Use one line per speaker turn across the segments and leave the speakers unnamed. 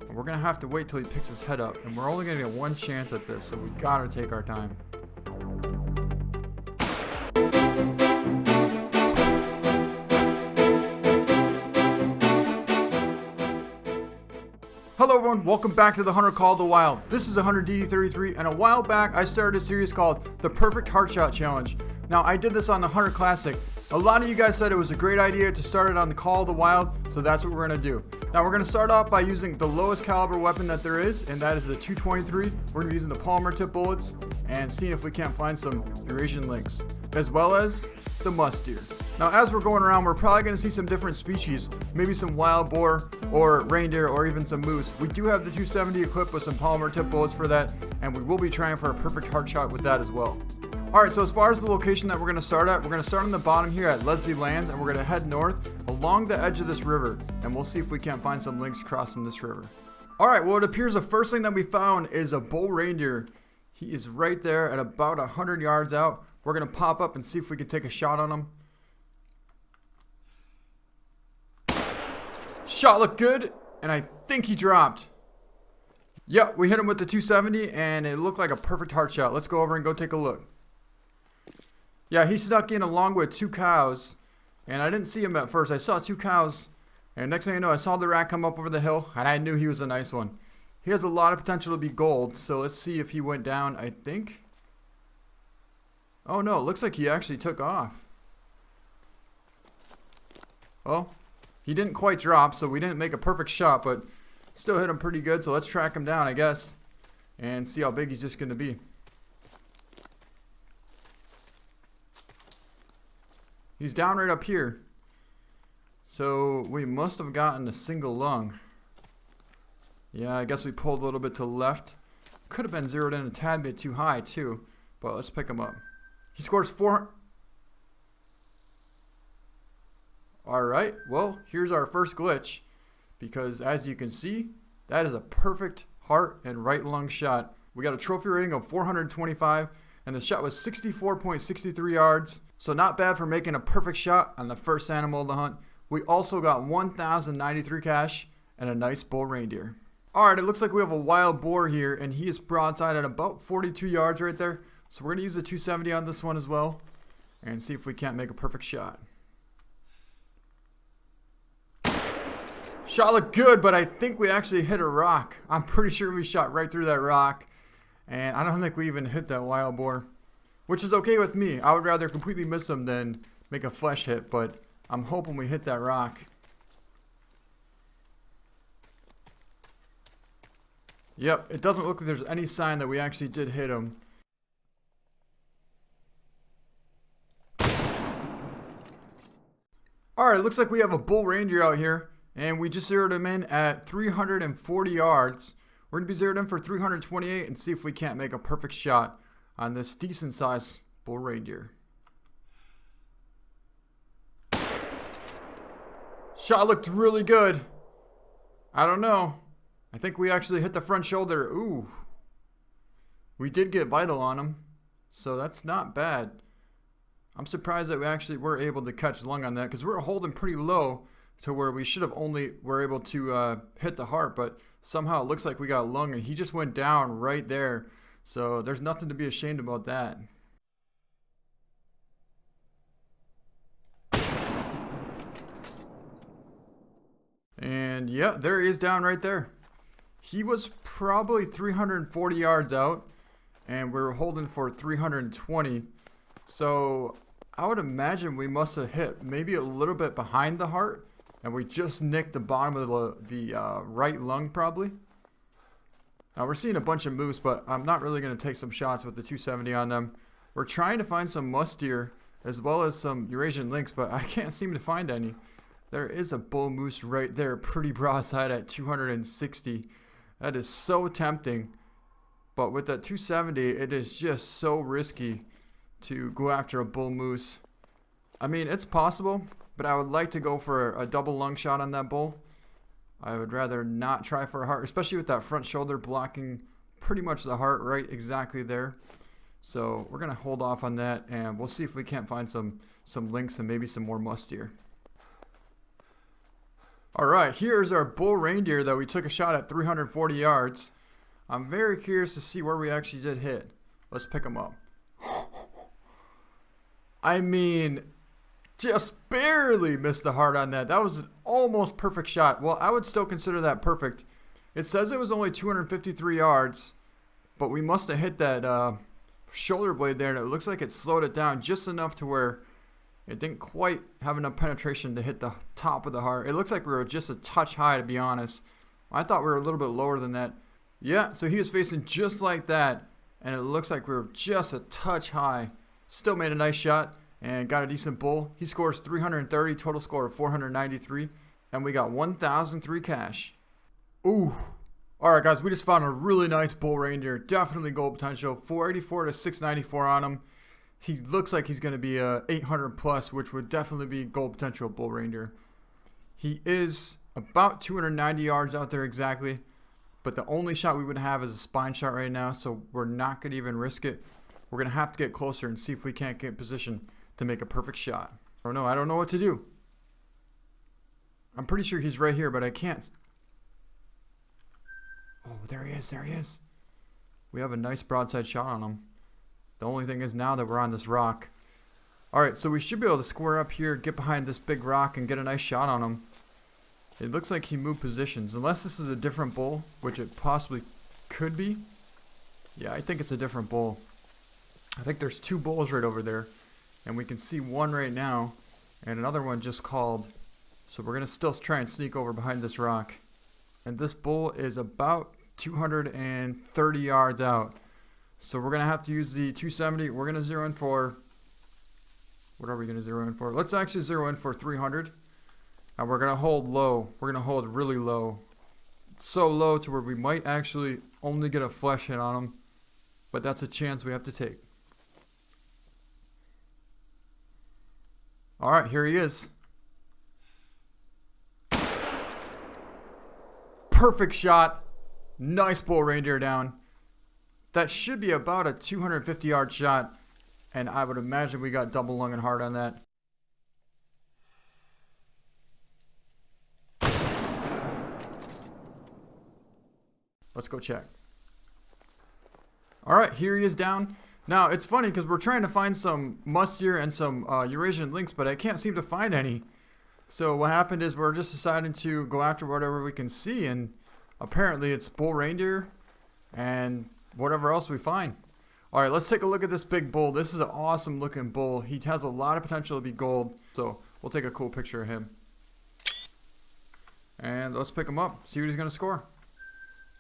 And we're going to have to wait till he picks his head up. And we're only going to get one chance at this, so we got to take our time. Hello everyone, welcome back to the Hunter Call of the Wild. This is TheHunter DD33, and a while back I started a series called the Perfect Heart Shot Challenge. Now I did this on the Hunter Classic. A lot of you guys said it was a great idea to start it on the Call of the Wild, so that's what we're going to do. Now we're going to start off by using the lowest caliber weapon that there is, and that is the 223. We're going to be using the polymer tip bullets and seeing if we can't find some Eurasian lynx, as well as the musk deer. Now as we're going around, we're probably going to see some different species, maybe some wild boar or reindeer or even some moose. We do have the 270 equipped with some polymer tip bullets for that, and we will be trying for a perfect heart shot with that as well. Alright, so as far as the location that we're going to start at, we're going to start on the bottom here at Leslie Lands, and we're going to head north along the edge of this river, and we'll see if we can't find some lynx crossing this river. Alright, well it appears the first thing that we found is a bull reindeer. He is right there at about 100 yards out. We're going to pop up and see if we can take a shot on him. Shot looked good, and I think he dropped. Yep, we hit him with the 270, and it looked like a perfect heart shot. Let's go over and go take a look. Yeah, he snuck in along with two cows, and I didn't see him at first. I saw two cows, and next thing I know, I saw the rat come up over the hill, and I knew he was a nice one. He has a lot of potential to be gold, so let's see if he went down, I think. Oh no, it looks like he actually took off. Well, he didn't quite drop, so we didn't make a perfect shot, but still hit him pretty good, so let's track him down, I guess, and see how big he's just going to be. He's down right up here, so we must have gotten a single lung. Yeah, I guess we pulled a little bit to the left. Could have been zeroed in a tad bit too high, too, but let's pick him up. He scores 4. Alright, well, here's our first glitch, because as you can see, that is a perfect heart and right lung shot. We got a trophy rating of 425, and the shot was 64.63 yards, so not bad for making a perfect shot on the first animal of the hunt. We also got 1,093 cash and a nice bull reindeer. Alright, it looks like we have a wild boar here, and he is broadside at about 42 yards right there, so we're going to use the 270 on this one as well, and see if we can't make a perfect shot. Shot looked good, but I think we actually hit a rock. I'm pretty sure we shot right through that rock. And I don't think we even hit that wild boar. Which is okay with me. I would rather completely miss him than make a flesh hit. But I'm hoping we hit that rock. Yep, it doesn't look like there's any sign that we actually did hit him. Alright, it looks like we have a bull reindeer out here. And we just zeroed him in at 340 yards. We're going to be zeroed in for 328 and see if we can't make a perfect shot on this decent sized bull reindeer. Shot looked really good. I don't know. I think we actually hit the front shoulder. Ooh. We did get vital on him, so that's not bad. I'm surprised that we actually were able to catch lung on that, because we were holding pretty low to where we should have only were able to hit the heart, but somehow it looks like we got lung, and he just went down right there. So there's nothing to be ashamed about that. And yeah, there he is down right there. He was probably 340 yards out, and we were holding for 320. So I would imagine we must have hit maybe a little bit behind the heart, and we just nicked the bottom of the right lung probably. Now we're seeing a bunch of moose, but I'm not really going to take some shots with the 270 on them. We're trying to find some musk deer as well as some Eurasian lynx, but I can't seem to find any. There is a bull moose right there, pretty broadside at 260. That is so tempting. But with that 270, it is just so risky to go after a bull moose. I mean, it's possible, but I would like to go for a double lung shot on that bull. I would rather not try for a heart, especially with that front shoulder blocking pretty much the heart right exactly there. So we're going to hold off on that, and we'll see if we can't find some lynx and maybe some more musk deer. Alright, here's our bull reindeer that we took a shot at 340 yards. I'm very curious to see where we actually did hit. Let's pick him up. I mean, just barely missed the heart on that. That was an almost perfect shot. Well, I would still consider that perfect. It says it was only 253 yards, but we must have hit that shoulder blade there, and it looks like it slowed it down just enough to where it didn't quite have enough penetration to hit the top of the heart. It looks like we were just a touch high, to be honest. I thought we were a little bit lower than that. Yeah, so he was facing just like that, and it looks like we were just a touch high. Still made a nice shot and got a decent bull. He scores 330, total score of 493, and we got 1,003 cash. Ooh. Alright guys, we just found a really nice bull reindeer. Definitely gold potential. 484 to 694 on him. He looks like he's going to be a 800 plus, which would definitely be gold potential bull reindeer. He is about 290 yards out there exactly, but the only shot we would have is a spine shot right now, so we're not going to even risk it. We're going to have to get closer and see if we can't get in position to make a perfect shot. I don't know what to do. I'm pretty sure he's right here, but I can't. Oh, there he is. We have a nice broadside shot on him. The only thing is now that we're on this rock. Alright, so we should be able to square up here, get behind this big rock, and get a nice shot on him. It looks like he moved positions. Unless this is a different bull, which it possibly could be. Yeah, I think it's a different bull. I think there's two bulls right over there. And we can see one right now, and another one just called. So we're going to still try and sneak over behind this rock. And this bull is about 230 yards out. So we're going to have to use the 270. We're going to zero in for... What are we going to zero in for? Let's actually zero in for 300. And we're going to hold low. We're going to hold really low. So low to where we might actually only get a flesh hit on him. But that's a chance we have to take. Alright, here he is. Perfect shot. Nice bull reindeer down. That should be about a 250 yard shot, and I would imagine we got double lung and hard on that. Let's go check. Alright, here he is down. Now, it's funny because we're trying to find some mustier and some Eurasian lynx, but I can't seem to find any. So what happened is we're just deciding to go after whatever we can see, and apparently it's bull reindeer and whatever else we find. Alright, let's take a look at this big bull. This is an awesome looking bull. He has a lot of potential to be gold. So we'll take a cool picture of him. And let's pick him up. See what he's going to score.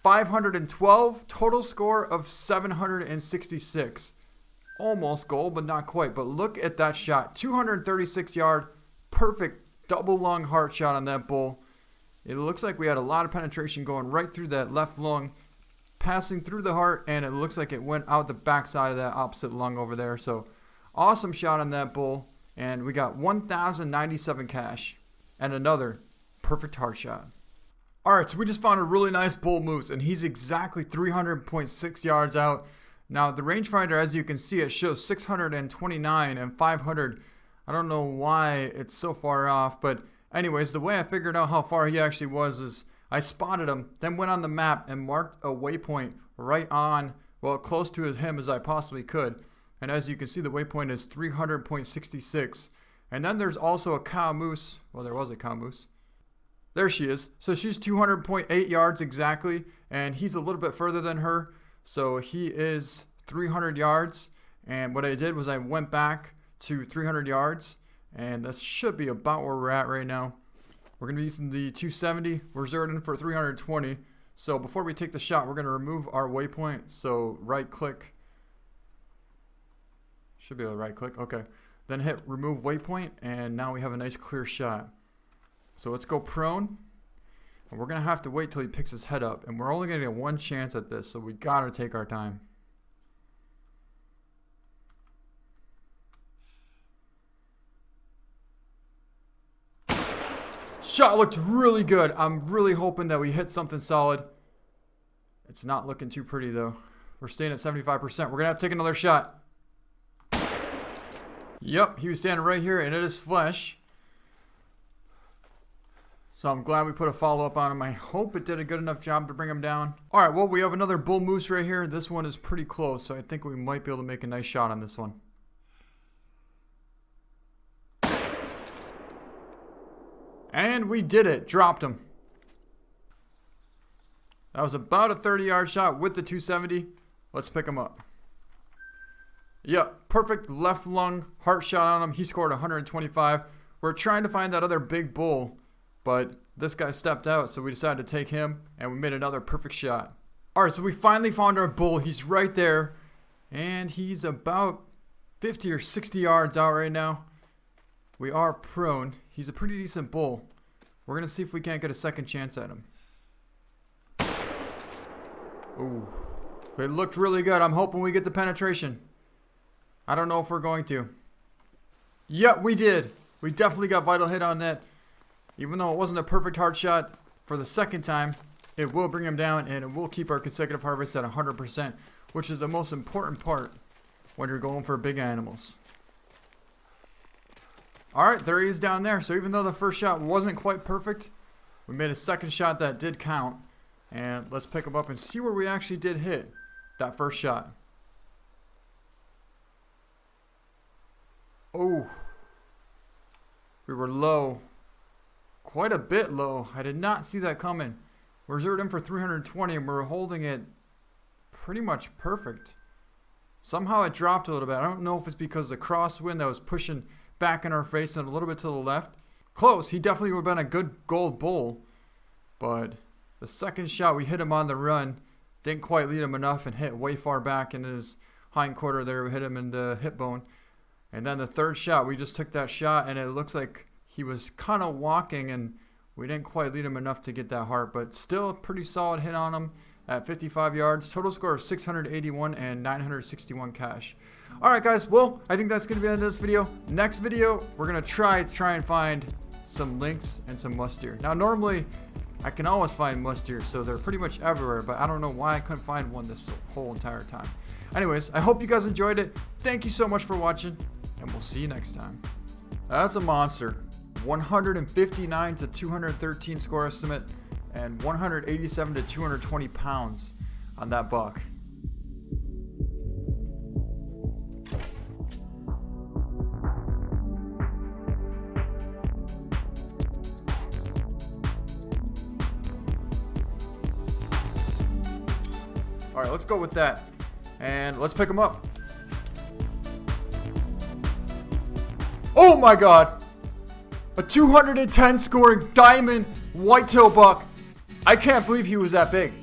512. Total score of 766. Almost gold, but not quite. But look at that shot. 236 yard. Perfect double lung heart shot on that bull. It looks like we had a lot of penetration going right through that left lung, passing through the heart, and it looks like it went out the backside of that opposite lung over there. So awesome shot on that bull, and we got 1,097 cash and another perfect heart shot. Alright, so we just found a really nice bull moose, and he's exactly 300.6 yards out. Now the rangefinder, as you can see, it shows 629 and 500. I don't know why it's so far off, but anyways, the way I figured out how far he actually was is I spotted him, then went on the map and marked a waypoint right on, well, close to him as I possibly could. And as you can see, the waypoint is 300.66. And then there's also a cow moose. Well, there was a cow moose. There she is. So she's 200.8 yards exactly, and he's a little bit further than her. So he is 300 yards. And what I did was I went back to 300 yards, and that should be about where we're at right now. We're going to be using the 270. We're zeroed in for 320. So before we take the shot, we're going to remove our waypoint. So right click. Should be able to right click. Okay. Then hit remove waypoint, and now we have a nice clear shot. So let's go prone. And we're going to have to wait till he picks his head up. And we're only going to get one chance at this, so we got to take our time. Shot looked really good. I'm really hoping that we hit something solid. It's not looking too pretty though. We're staying at 75%. We're going to have to take another shot. Yep, he was standing right here, and it is flesh. So So I'm glad we put a follow-up on him. I hope it did a good enough job to bring him down. All right, well, we have another bull moose right here. This one is pretty close, so I think we might be able to make a nice shot on this one. And we did it. Dropped him. That was about a 30-yard shot with the 270. Let's pick him up. Yeah, perfect left lung heart shot on him. He scored 125. We're trying to find that other big bull, but this guy stepped out, so we decided to take him, and we made another perfect shot. All right, so we finally found our bull. He's right there, and he's about 50 or 60 yards out right now. We are prone. He's a pretty decent bull. We're going to see if we can't get a second chance at him. Ooh, it looked really good. I'm hoping we get the penetration. I don't know if we're going to. Yep, we did. We definitely got vital hit on that. Even though it wasn't a perfect hard shot for the second time, it will bring him down and it will keep our consecutive harvest at 100%, which is the most important part when you're going for big animals. Alright, there he is down there. So even though the first shot wasn't quite perfect, we made a second shot that did count. And let's pick him up and see where we actually did hit that first shot. Oh, we were low. Quite a bit low. I did not see that coming. We reserved him for 320 and we were holding it pretty much perfect. Somehow it dropped a little bit. I don't know if it's because of the crosswind that was pushing back in our face and a little bit to the left. Close. He definitely would have been a good gold bull. But the second shot, we hit him on the run. Didn't quite lead him enough and hit way far back in his hind quarter there. We hit him in the hip bone. And then the third shot, we just took that shot and it looks like he was kind of walking and we didn't quite lead him enough to get that heart. But still a pretty solid hit on him at 55 yards. Total score of 681 and 961 cash. Alright guys, well, I think that's going to be the end of this video. Next video, we're going to try and find some lynx and some musk deer. Now normally, I can always find musk deer, so they're pretty much everywhere, but I don't know why I couldn't find one this whole entire time. Anyways, I hope you guys enjoyed it. Thank you so much for watching, and we'll see you next time. That's a monster. 159 to 213 score estimate, and 187 to 220 pounds on that buck. All right, let's go with that. And let's pick him up. Oh my God. A 210 scoring diamond whitetail buck. I can't believe he was that big.